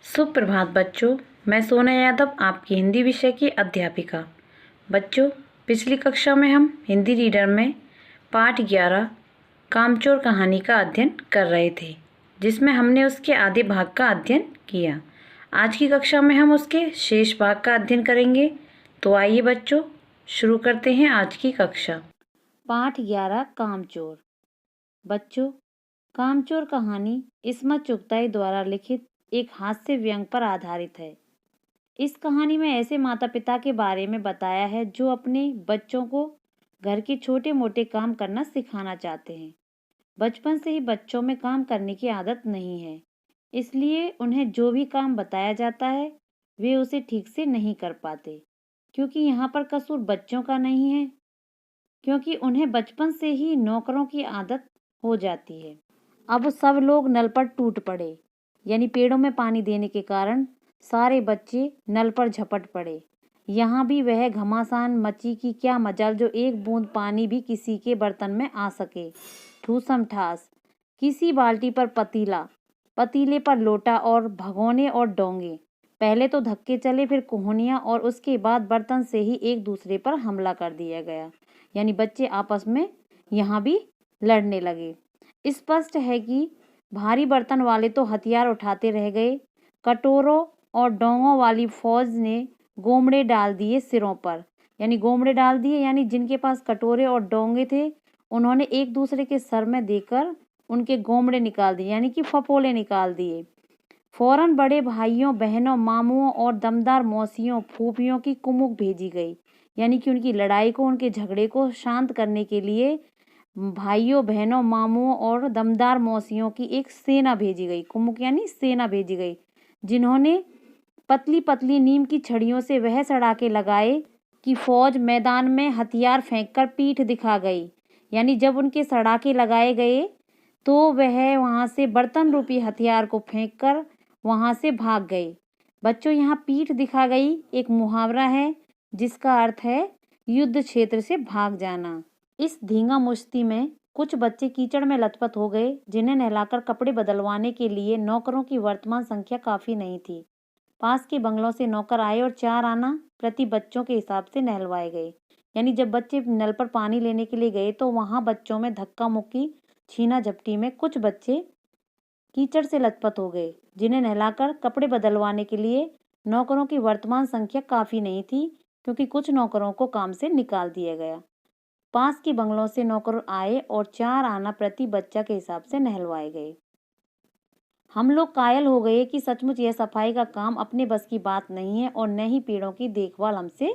सुप्रभात बच्चों। मैं सोना यादव आपकी हिंदी विषय की अध्यापिका। बच्चों, पिछली कक्षा में हम हिंदी रीडर में पाठ 11 कामचोर कहानी का अध्ययन कर रहे थे, जिसमें हमने उसके आधे भाग का अध्ययन किया। आज की कक्षा में हम उसके शेष भाग का अध्ययन करेंगे। तो आइए बच्चों, शुरू करते हैं आज की कक्षा। पाठ 11 कामचोर। बच्चों, कामचोर कहानी इस्मत चुगताई द्वारा लिखित एक हास्य व्यंग्य पर आधारित है। इस कहानी में ऐसे माता पिता के बारे में बताया है जो अपने बच्चों को घर के छोटे मोटे काम करना सिखाना चाहते हैं। बचपन से ही बच्चों में काम करने की आदत नहीं है, इसलिए उन्हें जो भी काम बताया जाता है वे उसे ठीक से नहीं कर पाते। क्योंकि यहाँ पर कसूर बच्चों का नहीं है, क्योंकि उन्हें बचपन से ही नौकरों की आदत हो जाती है। अब सब लोग नल पर टूट पड़े, यानी पेड़ों में पानी देने के कारण सारे बच्चे नल पर झपट पड़े। यहाँ भी वह घमासान मची कि क्या मजाल जो एक बूंद पानी भी किसी के बर्तन में आ सके। ठूसम ठास, किसी बाल्टी पर पतीला, पतीले पर लोटा और भगोने और डोंगे। पहले तो धक्के चले, फिर कोहनियाँ, और उसके बाद बर्तन से ही एक दूसरे पर हमला कर दिया गया। यानी बच्चे आपस में यहाँ भी लड़ने लगे। स्पष्ट है कि भारी बर्तन वाले तो हथियार उठाते रह गए। कटोरों और डोंगों वाली फौज ने गोमड़े डाल दिए सिरों पर, यानी गोमड़े डाल दिए, यानी जिनके पास कटोरे और डोंगे थे उन्होंने एक दूसरे के सर में देकर उनके गोमड़े निकाल दिए, यानी कि फपोले निकाल दिए। फौरन बड़े भाइयों, बहनों, मामुओं और दमदार मौसियों, फूफियों की कुमुक भेजी गई, यानी कि उनकी लड़ाई को, उनके झगड़े को शांत करने के लिए भाइयों, बहनों, मामुओं और दमदार मौसियों की एक सेना भेजी गई। कुमुक यानी सेना भेजी गई, जिन्होंने पतली पतली नीम की छड़ियों से वह सड़ाके लगाए कि फौज मैदान में हथियार फेंककर पीठ दिखा गई। यानी जब उनके सड़ाके लगाए गए तो वह वहां से बर्तन रूपी हथियार को फेंककर वहां से भाग गए। बच्चों, यहाँ पीठ दिखा गई एक मुहावरा है जिसका अर्थ है युद्ध क्षेत्र से भाग जाना। इस धींगा मुश्ती में कुछ बच्चे कीचड़ में लथपथ हो गए, जिन्हें नहलाकर कपड़े बदलवाने के लिए नौकरों की वर्तमान संख्या काफी नहीं थी। पास के बंगलों से नौकर आए और 4 आना प्रति बच्चों के हिसाब से नहलवाए गए। यानी जब बच्चे नल पर पानी लेने के लिए गए तो वहां बच्चों में धक्का मुक्की, छीना झपटी में कुछ बच्चे कीचड़ से लथपथ हो गए, जिन्हें नहलाकर कपड़े बदलवाने के लिए नौकरों की वर्तमान संख्या काफी नहीं थी, क्योंकि कुछ नौकरों को काम से निकाल दिया गया। पास के बंगलों से नौकर आए और 4 आना प्रति बच्चा के हिसाब से नहलवाए गए। हम लोग कायल हो गए कि सचमुच यह सफाई का काम अपने बस की बात नहीं है और न ही पेड़ों की देखभाल हमसे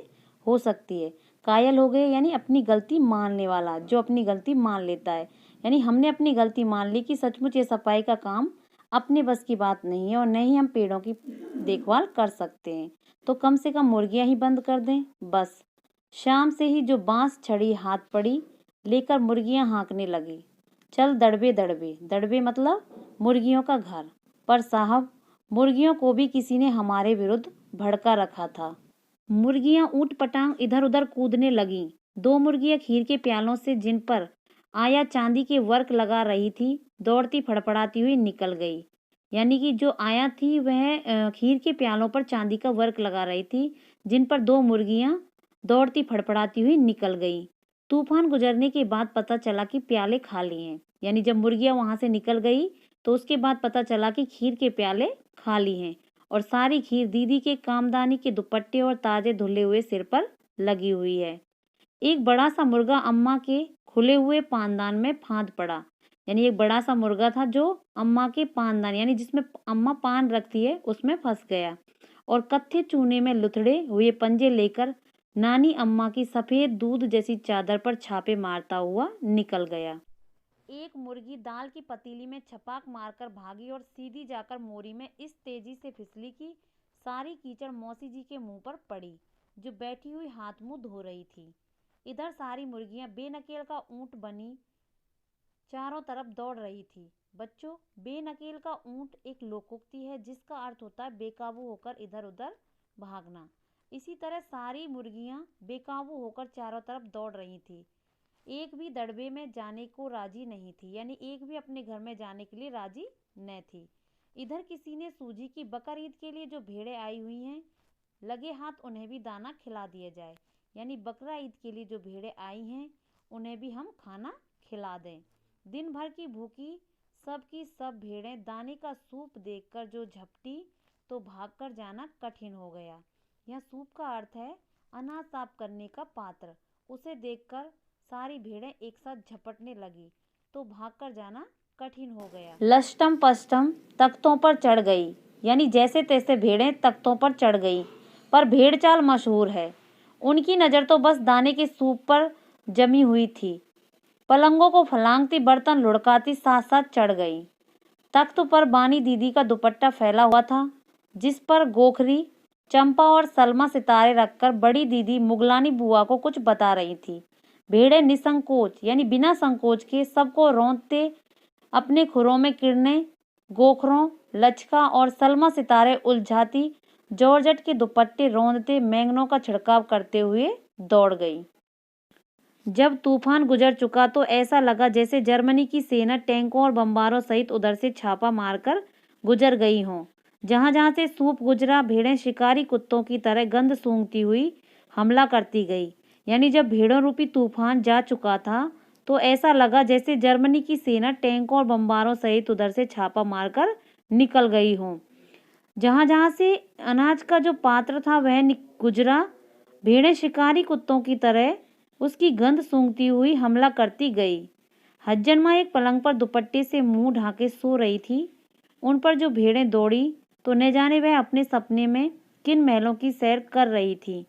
हो सकती है। कायल हो गए यानी अपनी गलती मानने वाला, जो अपनी गलती मान लेता है। यानी हमने अपनी गलती मान ली कि सचमुच ये सफाई का काम अपने बस की बात नहीं है और न ही हम पेड़ों की देखभाल कर सकते हैं। तो कम से कम मुर्गियां ही बंद कर दें बस। शाम से ही जो बांस छड़ी हाथ पड़ी लेकर मुर्गियां हाँकने लगी। चल दड़बे दड़बे, दड़बे मतलब मुर्गियों का घर। पर साहब, मुर्गियों को भी किसी ने हमारे विरुद्ध भड़का रखा था। मुर्गियां ऊट पटांग इधर उधर कूदने लगीं। 2 मुर्गियां खीर के प्यालों से, जिन पर आया चांदी के वर्क लगा रही थी, दौड़ती फड़फड़ाती हुई निकल गई। यानी कि जो आया थी वह खीर के प्यालों पर चांदी का वर्क लगा रही थी, जिन पर 2 मुर्गियां दौड़ती फड़फड़ाती हुई निकल गई। तूफान गुजरने के बाद पता चला कि प्याले खाली हैं। यानी जब मुर्गियां वहां से निकल गई तो उसके बाद पता चला कि खीर के प्याले खाली हैं और सारी खीर दीदी के कामदानी के दुपट्टे और ताजे धुले हुए सिर पर लगी हुई है। एक बड़ा सा मुर्गा अम्मा के खुले हुए पानदान में फांद पड़ा। यानी एक बड़ा सा मुर्गा था जो अम्मा के पानदान, यानी जिसमें अम्मा पान रखती है, उसमें फंस गया और कत्थे चूने में लुथड़े हुए पंजे लेकर नानी अम्मा की सफेद दूध जैसी चादर पर छापे मारता हुआ निकल गया। एक मुर्गी दाल की पतीली में छपाक मारकर भागी और सीधी जाकर मोरी में इस तेजी से फिसली कि सारी कीचड़ मौसी जी के मुंह पर पड़ी, जो बैठी हुई हाथ मुंह धो रही थी। इधर सारी मुर्गियां बेनकेल का ऊंट बनी चारों तरफ दौड़ रही थी। बच्चों, बेनकेल का ऊंट एक लोकोक्ति है जिसका अर्थ होता है बेकाबू होकर इधर उधर भागना। इसी तरह सारी मुर्गियां बेकाबू होकर चारों तरफ दौड़ रही थी। एक भी दड़बे में जाने को राजी नहीं थी, यानी एक भी अपने घर में जाने के लिए राजी न थी। इधर किसी ने सूजी की बकर ईद के लिए जो भेड़ें आई हुई हैं, लगे हाथ उन्हें भी दाना खिला दिया जाए। यानी बकरा ईद के लिए जो भेड़ें आई हैं उन्हें भी हम खाना खिला दें। दिन भर की भूखी सब भेड़ें दाने का सूप देखकर जो झपटी तो भागकर जाना कठिन हो गया। यह सूप का अर्थ है अनाज साफ करने का पात्र। उसे देखकर सारी भेड़ें एक साथ झपटने लगी तो भागकर जाना कठिन हो गया। लष्टम पष्टम तख्तों पर चढ़ गई, यानी जैसे तैसे भेड़ें तख्तों पर चढ़ गई। पर भेड़ चाल मशहूर है, उनकी नज़र तो बस दाने के सूप पर जमी हुई थी। पलंगों को फलांगती, बर्तन लुढ़काती साथ साथ चढ़ गई। तख्त पर बानी दीदी का दुपट्टा फैला हुआ था, जिस पर गोखरी, चंपा और सलमा सितारे रखकर बड़ी दीदी मुगलानी बुआ को कुछ बता रही थी। भेड़ें निसंकोच यानी बिना संकोच के सबको रौंदते अपने खुरों में किरणें, गोखरों, लचका और सलमा सितारे उलझाती जॉर्जेट के दुपट्टे रौंदते मैंगनों का छिड़काव करते हुए दौड़ गई। जब तूफान गुजर चुका तो ऐसा लगा जैसे जर्मनी की सेना टैंकों और बम्बारों सहित उधर से छापा मारकर गुजर गई हों। जहाँ जहाँ से सूप गुजरा, भेड़ें शिकारी कुत्तों की तरह गंध सूंघती हुई हमला करती गई। यानी जब भेड़ों रूपी तूफान जा चुका था तो ऐसा लगा जैसे जर्मनी की सेना टैंकों और बम्बारों सहित उधर से छापा मारकर निकल गई हो। जहाँ जहाँ से अनाज का जो पात्र था वह गुजरा, भेड़ें शिकारी कुत्तों की तरह उसकी गंध सूंघती हुई हमला करती गई। हज्जनमा एक पलंग पर दुपट्टे से मुंह ढाके सो रही थी। उन पर जो भेड़ें दौड़ी तो न जाने वह अपने सपने में किन महलों की सैर कर रही थी।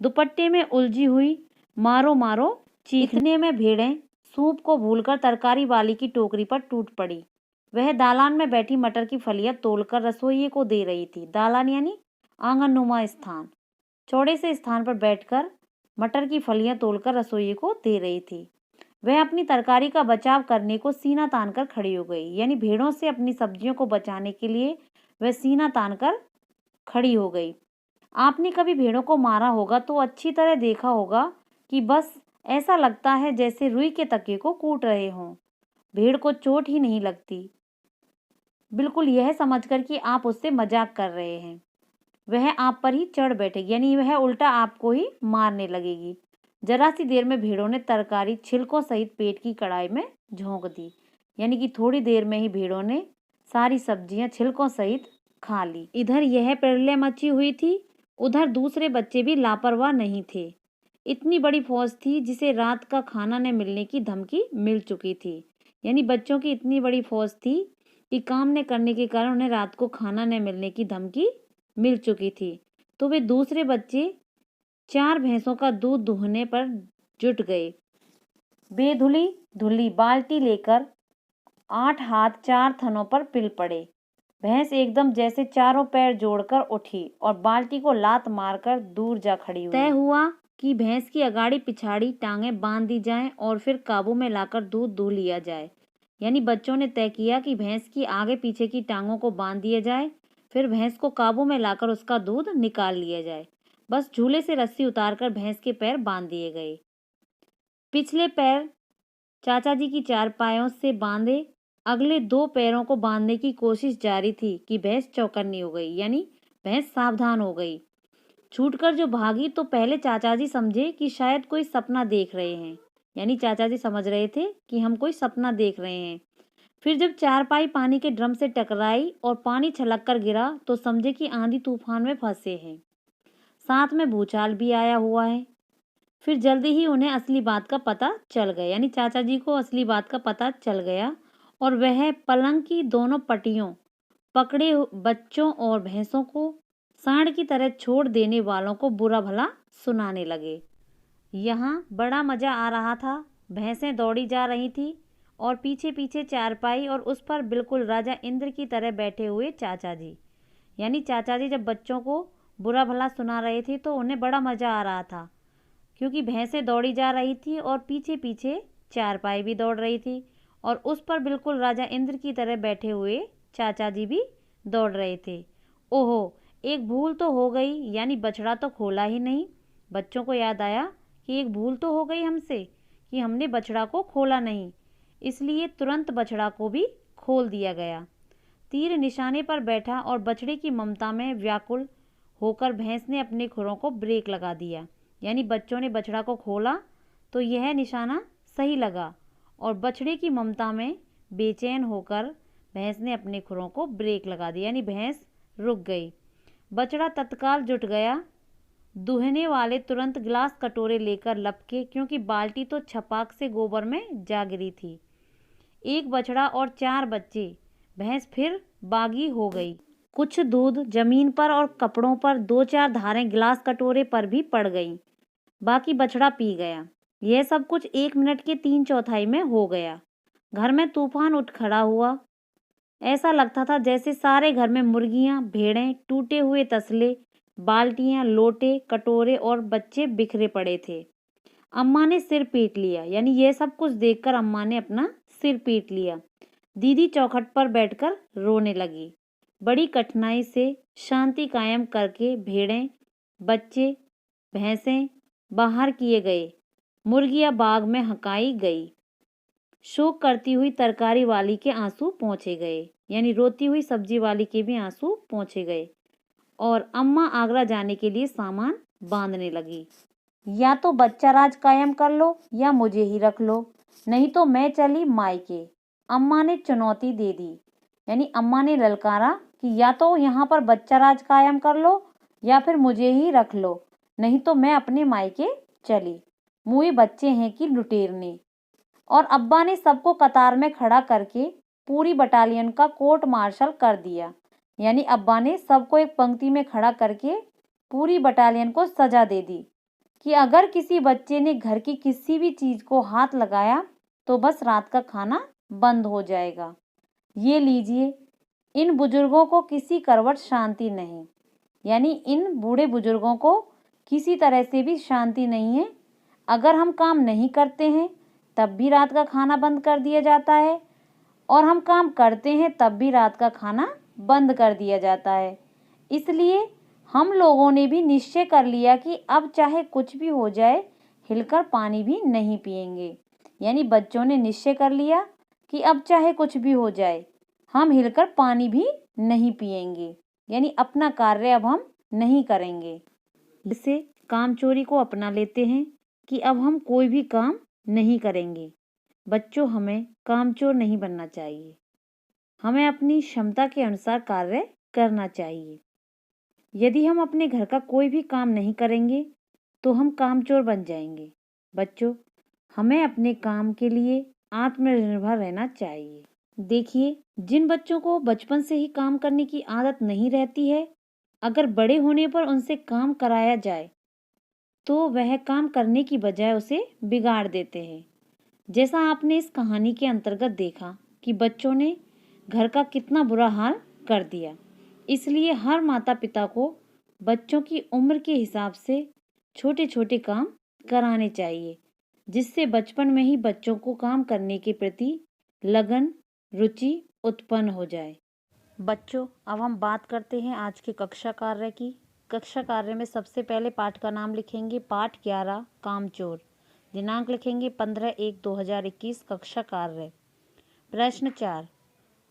दुपट्टे में उलझी हुई मारो मारो चीखने में भेड़ें सूप को भूलकर तरकारी वाली की टोकरी पर टूट पड़ी। वह दालान में बैठी मटर की फलियां तोड़कर रसोइये को दे रही थी। दालान यानी आंगननुमा स्थान। चौड़े से स्थान पर बैठकर मटर की फलियां तोड़कर रसोइये को दे रही थी। वह अपनी तरकारी का बचाव करने को सीना तानकर खड़ी हो गई। यानी भेड़ों से अपनी सब्जियों को बचाने के लिए वह सीना तानकर खड़ी हो गई। आपने कभी भेड़ों को मारा होगा तो अच्छी तरह देखा होगा कि बस ऐसा लगता है जैसे रुई के तकिए को कूट रहे हों। भेड़ को चोट ही नहीं लगती, बिल्कुल यह समझकर कि आप उससे मजाक कर रहे हैं। वह आप पर ही चढ़ बैठेगी, यानी वह उल्टा आपको ही मारने लगेगी। जरा सी देर में भेड़ों ने तरकारी छिलकों सहित पेट की कढ़ाई में झोंक दी। यानी कि थोड़ी देर में ही भेड़ों ने सारी सब्जियां छिलकों सहित खा ली। इधर यह प्रलय मची हुई थी, उधर दूसरे बच्चे भी लापरवाह नहीं थे। इतनी बड़ी फौज थी जिसे रात का खाना न मिलने की धमकी मिल चुकी थी। यानी बच्चों की इतनी बड़ी फौज थी कि काम न करने के कारण उन्हें रात को खाना न मिलने की धमकी मिल चुकी थी। तो वे दूसरे बच्चे 4 भैंसों का दूध दुहने पर जुट गए। बेधुली धुली बाल्टी लेकर 8 हाथ 4 थनों पर पिल पड़े। भैंस एकदम जैसे चारों पैर जोड़कर उठी और बाल्टी को लात मारकर दूर जा खड़ी हुई। तय हुआ कि भैंस की अगाड़ी पिछाड़ी टांगें बांध दी जाएं और फिर काबू में लाकर दूध दूह लिया जाए। यानी बच्चों ने तय किया कि भैंस की आगे पीछे की टांगों को बांध दिया जाए, फिर भैंस को काबू में लाकर उसका दूध निकाल लिया जाए। बस झूले से रस्सी उतारकर भैंस के पैर बांध दिए गए। पिछले पैर चाचा जी की चारपाइयों से बांधे, अगले 2 पैरों को बांधने की कोशिश जारी थी कि भैंस चौकन्नी हो गई। यानी भैंस सावधान हो गई। छूटकर जो भागी तो पहले चाचा जी समझे कि शायद कोई सपना देख रहे हैं। यानी चाचा जी समझ रहे थे कि हम कोई सपना देख रहे हैं। फिर जब चारपाई पानी के ड्रम से टकराई और पानी छलक कर गिरा तो समझे कि आंधी तूफान में फंसे हैं, साथ में भूचाल भी आया हुआ है। फिर जल्दी ही उन्हें असली बात का पता चल गया। यानी चाचा जी को असली बात का पता चल गया और वह पलंग की दोनों पटियों पकड़े बच्चों और भैंसों को सांड की तरह छोड़ देने वालों को बुरा भला सुनाने लगे। यहाँ बड़ा मजा आ रहा था। भैंसें दौड़ी जा रही थी और पीछे पीछे चारपाई और उस पर बिल्कुल राजा इंद्र की तरह बैठे हुए चाचा जी। यानी चाचा जी जब बच्चों को बुरा भला सुना रहे थे तो उन्हें बड़ा मजा आ रहा था, क्योंकि भैंसें दौड़ी जा रही थी और पीछे पीछे चारपाई भी दौड़ रही थी और उस पर बिल्कुल राजा इंद्र की तरह बैठे हुए चाचा जी भी दौड़ रहे थे। ओहो, एक भूल तो हो गई, यानी बछड़ा तो खोला ही नहीं। बच्चों को याद आया कि एक भूल तो हो गई हमसे कि हमने बछड़ा को खोला नहीं, इसलिए तुरंत बछड़ा को भी खोल दिया गया। तीर निशाने पर बैठा और बछड़े की ममता में व्याकुल होकर भैंस ने अपने खुरों को ब्रेक लगा दिया। यानी बच्चों ने बछड़ा को खोला तो यह निशाना सही लगा और बछड़े की ममता में बेचैन होकर भैंस ने अपने खुरों को ब्रेक लगा दिया, यानी भैंस रुक गई। बछड़ा तत्काल जुट गया। दूहने वाले तुरंत गिलास कटोरे लेकर लपके, क्योंकि बाल्टी तो छपाक से गोबर में जा गिरी थी। एक बछड़ा और 4 बच्चे। भैंस फिर बागी हो गई। कुछ दूध जमीन पर और कपड़ों पर 2-4 धारें गिलास कटोरे पर भी पड़ गईं। बाकी बछड़ा पी गया। यह सब कुछ 1 मिनट के 3/4 में हो गया। घर में तूफान उठ खड़ा हुआ। ऐसा लगता था जैसे सारे घर में मुर्गियां, भेड़ें, टूटे हुए तसले, बाल्टियां, लोटे, कटोरे और बच्चे बिखरे पड़े थे। अम्मा ने सिर पीट लिया, यानी यह सब कुछ देखकर अम्मा ने अपना सिर पीट लिया। दीदी चौखट पर बैठकर रोने लगी। बड़ी कठिनाई से शांति कायम करके भेड़ें, बच्चे, भैंसें बाहर किए गए। मुर्गियां बाग में हकाई गई। शोक करती हुई तरकारी वाली के आंसू पोंछे गए, यानी रोती हुई सब्जी वाली के भी आंसू पोंछे गए। और अम्मा आगरा जाने के लिए सामान बांधने लगी। या तो बच्चा राज कायम कर लो या मुझे ही रख लो, नहीं तो मैं चली मायके। अम्मा ने चुनौती दे दी, यानी अम्मा ने ललकारा कि या तो यहाँ पर बच्चा राज कायम कर लो या फिर मुझे ही रख लो, नहीं तो मैं अपने मायके चली। मुँह बच्चे हैं कि लुटेरने। और अब्बा ने सबको कतार में खड़ा करके पूरी बटालियन का कोर्ट मार्शल कर दिया, यानी अब्बा ने सबको एक पंक्ति में खड़ा करके पूरी बटालियन को सजा दे दी कि अगर किसी बच्चे ने घर की किसी भी चीज़ को हाथ लगाया तो बस रात का खाना बंद हो जाएगा। ये लीजिए, इन बुजुर्गों को किसी करवट शांति नहीं, यानी इन बूढ़े बुजुर्गों को किसी तरह से भी शांति नहीं है। अगर हम काम नहीं करते हैं तब भी रात का खाना बंद कर दिया जाता है, और हम काम करते हैं तब भी रात का खाना बंद कर दिया जाता है। इसलिए हम लोगों ने भी निश्चय कर लिया कि अब चाहे कुछ भी हो जाए हिलकर पानी भी नहीं पिएंगे। यानी बच्चों ने निश्चय कर लिया कि अब चाहे कुछ भी हो जाए हम हिलकर पानी भी नहीं पिएंगे, यानी अपना कार्य अब हम नहीं करेंगे। इससे काम चोरी को अपना लेते हैं कि अब हम कोई भी काम नहीं करेंगे। बच्चों, हमें कामचोर नहीं बनना चाहिए। हमें अपनी क्षमता के अनुसार कार्य करना चाहिए। यदि हम अपने घर का कोई भी काम नहीं करेंगे तो हम कामचोर बन जाएंगे। बच्चों, हमें अपने काम के लिए आत्मनिर्भर रहना चाहिए। देखिए, जिन बच्चों को बचपन से ही काम करने की आदत नहीं रहती है, अगर बड़े होने पर उनसे काम कराया जाए तो वह काम करने की बजाय उसे बिगाड़ देते हैं। जैसा आपने इस कहानी के अंतर्गत देखा कि बच्चों ने घर का कितना बुरा हाल कर दिया। इसलिए हर माता पिता को बच्चों की उम्र के हिसाब से छोटे छोटे काम कराने चाहिए, जिससे बचपन में ही बच्चों को काम करने के प्रति लगन, रुचि उत्पन्न हो जाए। बच्चों, अब हम बात करते हैं आज के कक्षा कार्य की। कक्षा कार्य में सबसे पहले पाठ का नाम लिखेंगे, पाठ 11 कामचोर। दिनांक लिखेंगे 15/1/2021। कक्षा कार्य। प्रश्न 4,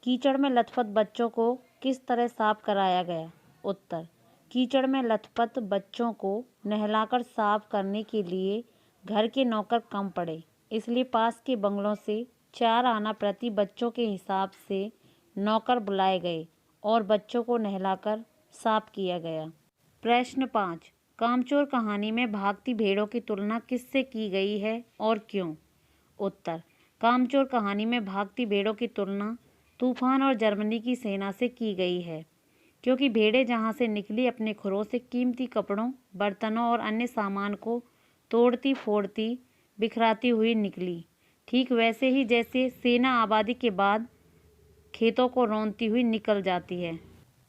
कीचड़ में लथपथ बच्चों को किस तरह साफ कराया गया? उत्तर, कीचड़ में लथपथ बच्चों को नहलाकर साफ करने के लिए घर के नौकर कम पड़े, इसलिए पास के बंगलों से 4 आना प्रति बच्चों के हिसाब से नौकर बुलाए गए और बच्चों को नहलाकर साफ किया गया। प्रश्न 5, कामचोर कहानी में भागती भेड़ों की तुलना किससे की गई है और क्यों? उत्तर, कामचोर कहानी में भागती भेड़ों की तुलना तूफान और जर्मनी की सेना से की गई है, क्योंकि भेड़ें जहां से निकली अपने खुरों से कीमती कपड़ों, बर्तनों और अन्य सामान को तोड़ती फोड़ती बिखराती हुई निकली, ठीक वैसे ही जैसे सेना आबादी के बाद खेतों को रौंदती हुई निकल जाती है।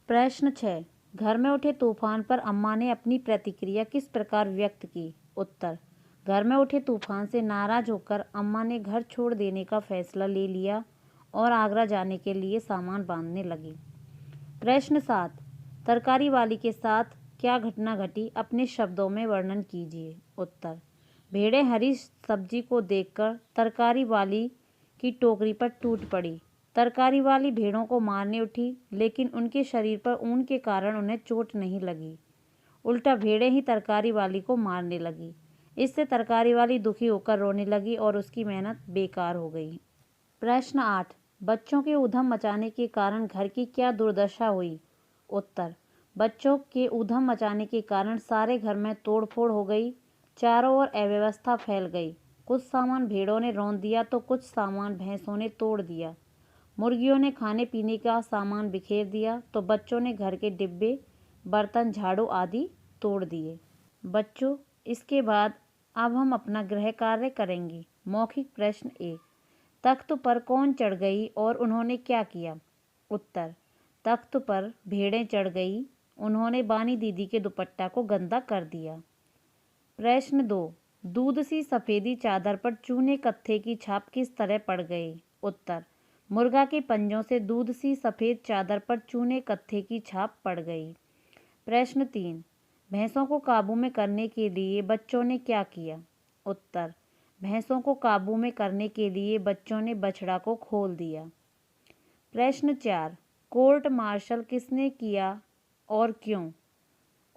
प्रश्न 6, घर में उठे तूफान पर अम्मा ने अपनी प्रतिक्रिया किस प्रकार व्यक्त की? उत्तर, घर में उठे तूफान से नाराज होकर अम्मा ने घर छोड़ देने का फैसला ले लिया और आगरा जाने के लिए सामान बांधने लगी। प्रश्न 7, तरकारी वाली के साथ क्या घटना घटी? अपने शब्दों में वर्णन कीजिए। उत्तर, भेड़ें हरी सब्जी को देखकर तरकारी वाली की टोकरी पर टूट पड़ी तरकारी वाली भेड़ों को मारने उठी, लेकिन उनके शरीर पर ऊन के कारण उन्हें चोट नहीं लगी। उल्टा भेड़ें ही तरकारी वाली को मारने लगी। इससे तरकारी वाली दुखी होकर रोने लगी और उसकी मेहनत बेकार हो गई। प्रश्न 8। बच्चों के ऊधम मचाने के कारण घर की क्या दुर्दशा हुई? उत्तर। बच्चों के ऊधम मचाने के कारण सारे घर में तोड़ फोड़ हो गई। चारों ओर अव्यवस्था फैल गई। कुछ सामान भेड़ों ने रौंद दिया तो कुछ सामान भैंसों ने तोड़ दिया। मुर्गियों ने खाने पीने का सामान बिखेर दिया तो बच्चों ने घर के डिब्बे, बर्तन, झाड़ू आदि तोड़ दिए। बच्चों, इसके बाद अब हम अपना गृह कार्य करेंगे। मौखिक प्रश्न 1। तख्त पर कौन चढ़ गई और उन्होंने क्या किया? उत्तर। तख्त पर भेड़ें चढ़ गई। उन्होंने बानी दीदी के दुपट्टा को गंदा कर दिया। प्रश्न 2। दूध सी सफ़ेदी चादर पर चूने कत्थे की छाप किस तरह पड़ गई? उत्तर। मुर्गा के पंजों से दूध सी सफ़ेद चादर पर चूने कत्थे की छाप पड़ गई। प्रश्न 3। भैंसों को काबू में करने के लिए बच्चों ने क्या किया? उत्तर। भैंसों को काबू में करने के लिए बच्चों ने बछड़ा को खोल दिया। प्रश्न 4। कोर्ट मार्शल किसने किया और क्यों?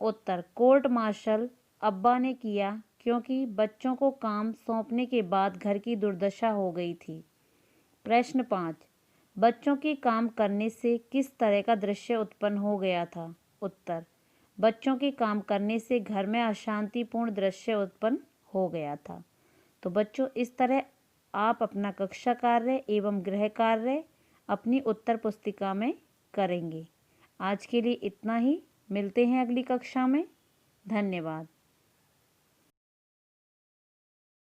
उत्तर। कोर्ट मार्शल अब्बा ने किया, क्योंकि बच्चों को काम सौंपने के बाद घर की दुर्दशा हो गई थी। प्रश्न 5। बच्चों के काम करने से किस तरह का दृश्य उत्पन्न हो गया था? उत्तर। बच्चों के काम करने से घर में अशांतिपूर्ण दृश्य उत्पन्न हो गया था। तो बच्चों, इस तरह आप अपना कक्षा कार्य एवं गृह कार्य अपनी उत्तर पुस्तिका में करेंगे। आज के लिए इतना ही। मिलते हैं अगली कक्षा में। धन्यवाद।